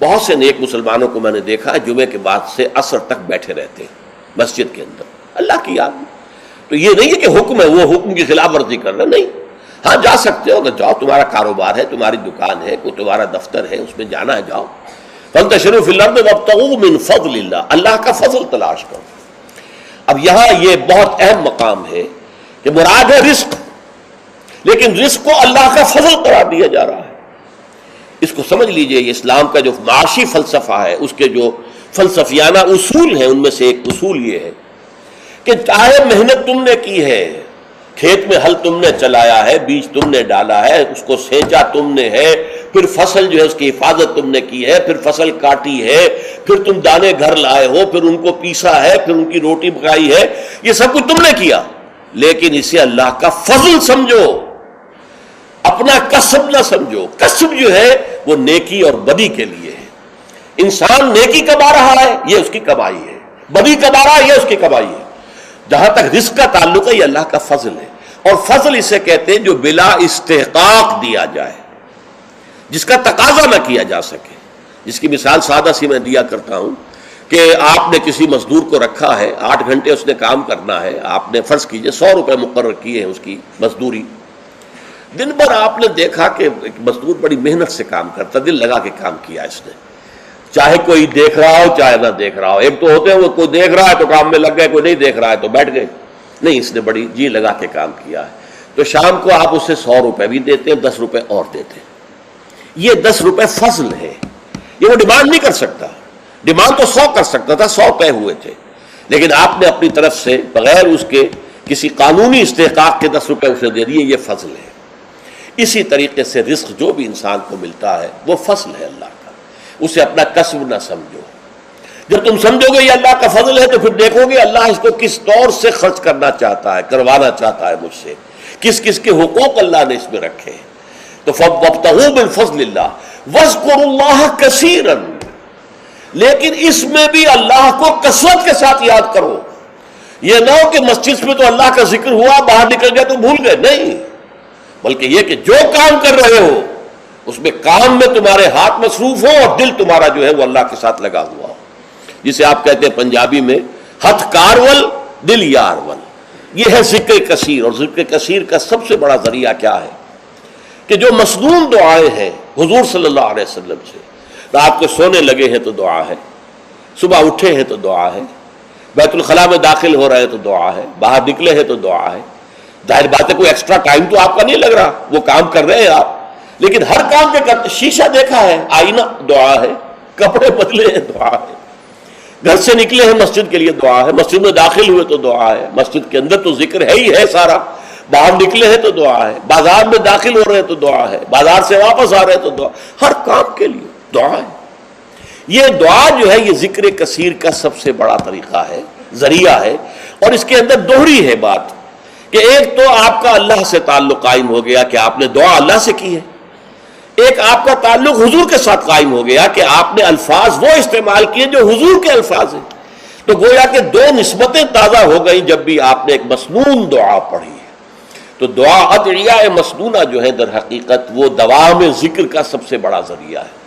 بہت سے نیک مسلمانوں کو میں نے دیکھا ہے جمعے کے بعد سے عصر تک بیٹھے رہتے ہیں مسجد کے اندر اللہ کی یاد میں. تو یہ نہیں ہے کہ حکم ہے وہ حکم کی خلاف ورزی کرنا، نہیں. ہاں جا سکتے ہو، اگر جاؤ، تمہارا کاروبار ہے، تمہاری دکان ہے، کوئی تمہارا دفتر ہے، اس میں جانا ہے جاؤ. فانتشروا فی الارض وابتغوا من فضل اللہ، اللہ کا فضل تلاش کرو. اب یہاں یہ بہت اہم مقام ہے کہ مراد ہے رزق، لیکن رزق کو اللہ کا فضل قرار دیا جا رہا ہے. اس کو سمجھ لیجئے، یہ اسلام کا جو معاشی فلسفہ ہے، اس کے جو فلسفیانہ اصول ہیں، ان میں سے ایک اصول یہ ہے کہ چاہے محنت تم نے کی ہے، کھیت میں ہل تم نے چلایا ہے، بیج تم نے ڈالا ہے، اس کو سینچا تم نے ہے، پھر فصل جو ہے اس کی حفاظت تم نے کی ہے، پھر فصل کاٹی ہے، پھر تم دانے گھر لائے ہو، پھر ان کو پیسا ہے، پھر ان کی روٹی پکائی ہے، یہ سب کچھ تم نے کیا، لیکن اسے اللہ کا فضل سمجھو، اپنا کسب نہ سمجھو. کسب جو ہے وہ نیکی اور بدی کے لیے ہے. انسان نیکی کما رہا ہے، یہ اس کی کمائی ہے، بدی کما رہا ہے، یہ اس کی کمائی ہے. جہاں تک رزق کا تعلق ہے، یہ اللہ کا فضل ہے. اور فضل اسے کہتے ہیں جو بلا استحقاق دیا جائے، جس کا تقاضا نہ کیا جا سکے. جس کی مثال سادہ سی میں دیا کرتا ہوں کہ آپ نے کسی مزدور کو رکھا ہے، 8 گھنٹے اس نے کام کرنا ہے، آپ نے فرض کیجئے 100 روپے مقرر کیے ہیں اس کی مزدوری. دن بھر آپ نے دیکھا کہ ایک مزدور بڑی محنت سے کام کرتا، دل لگا کے کام کیا اس نے، چاہے کوئی دیکھ رہا ہو چاہے نہ دیکھ رہا ہو. ایک تو ہوتے ہیں وہ کوئی دیکھ رہا ہے تو کام میں لگ گئے، کوئی نہیں دیکھ رہا ہے تو بیٹھ گئے. نہیں، اس نے بڑی جی لگا کے کام کیا ہے. تو شام کو آپ اسے 100 روپے بھی دیتے ہیں، 10 روپے اور دیتے ہیں. یہ 10 روپے فضل ہے، یہ وہ ڈیمانڈ نہیں کر سکتا. ڈیمانڈ تو 100 کر سکتا تھا، 100 طے ہوئے تھے، لیکن آپ نے اپنی طرف سے بغیر اس کے کسی قانونی استحقاق کے 10 روپے اسے دے دیے، یہ فضل ہے. اسی طریقے سے رزق جو بھی انسان کو ملتا ہے وہ فضل ہے اللہ کا، اسے اپنا کسب نہ سمجھو. جب تم سمجھو گے یہ اللہ کا فضل ہے تو پھر دیکھو گے اللہ اس کو کس طور سے خرچ کرنا چاہتا ہے، کروانا چاہتا ہے مجھ سے، کس کس کے حقوق اللہ نے اس میں رکھے. تو فَابْتَغُوا مِن فَضْلِ اللَّهِ وَاذْكُرُوا اللَّهَ كَثِيرًا، لیکن اس میں بھی اللہ کو کثرت کے ساتھ یاد کرو. یہ نہ ہو کہ مسجد میں تو اللہ کا ذکر ہوا، باہر نکل گئے تو بھول گئے، نہیں، بلکہ یہ کہ جو کام کر رہے ہو اس میں کام میں تمہارے ہاتھ مصروف ہو اور دل تمہارا جو ہے وہ اللہ کے ساتھ لگا ہوا ہو. جسے آپ کہتے ہیں پنجابی میں ہتھ کارول دل یارول. یہ ہے ذکر کثیر. اور ذکر کثیر کا سب سے بڑا ذریعہ کیا ہے کہ جو مسنون دعائیں ہیں حضور صلی اللہ علیہ وسلم سے، رات کو سونے لگے ہیں تو دعا ہے، صبح اٹھے ہیں تو دعا ہے، بیت الخلاء میں داخل ہو رہے ہیں تو دعا ہے، باہر نکلے ہیں تو دعا ہے. ظاہر بات ہے کوئی ایکسٹرا ٹائم تو آپ کا نہیں لگ رہا، وہ کام کر رہے ہیں آپ، لیکن ہر کام کے کرتے. شیشہ دیکھا ہے، آئینہ دعا ہے، کپڑے بدلے ہیں دعا ہے، گھر سے نکلے ہیں مسجد کے لیے دعا ہے، مسجد میں داخل ہوئے تو دعا ہے، مسجد کے اندر تو ذکر ہے ہی ہے سارا، باہر نکلے ہیں تو دعا ہے، بازار میں داخل ہو رہے ہیں تو دعا ہے، بازار سے واپس آ رہے ہیں تو دعا، ہر کام کے لیے دعا ہے. یہ دعا جو ہے یہ ذکر کثیر کا سب سے بڑا طریقہ ہے، ذریعہ ہے. اور اس کے اندر دوہری ہے بات کہ ایک تو آپ کا اللہ سے تعلق قائم ہو گیا کہ آپ نے دعا اللہ سے کی ہے، ایک آپ کا تعلق حضور کے ساتھ قائم ہو گیا کہ آپ نے الفاظ وہ استعمال کیے جو حضور کے الفاظ ہیں. تو گویا کہ 2 نسبتیں تازہ ہو گئیں جب بھی آپ نے ایک مسنون دعا پڑھی ہے. تو دعا ادعیاء مسنونہ جو ہے در حقیقت وہ دوام ذکر کا سب سے بڑا ذریعہ ہے.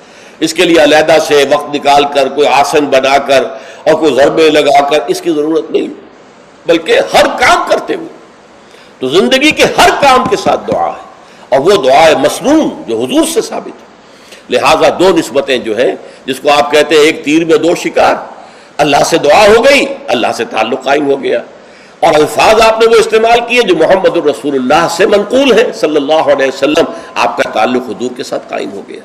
اس کے لیے علیحدہ سے وقت نکال کر کوئی آسن بنا کر اور کوئی ضربے لگا کر اس کی ضرورت نہیں، بلکہ ہر کام کرتے ہوئے تو زندگی کے ہر کام کے ساتھ دعا ہے، اور وہ دعا ہے مسنون جو حضور سے ثابت ہے. لہٰذا 2 نسبتیں جو ہیں جس کو آپ کہتے ہیں ایک تیر میں 2 شکار، اللہ سے دعا ہو گئی، اللہ سے تعلق قائم ہو گیا، اور الفاظ آپ نے وہ استعمال کیے جو محمد الرسول اللہ سے منقول ہے صلی اللہ علیہ وسلم، آپ کا تعلق حضور کے ساتھ قائم ہو گیا.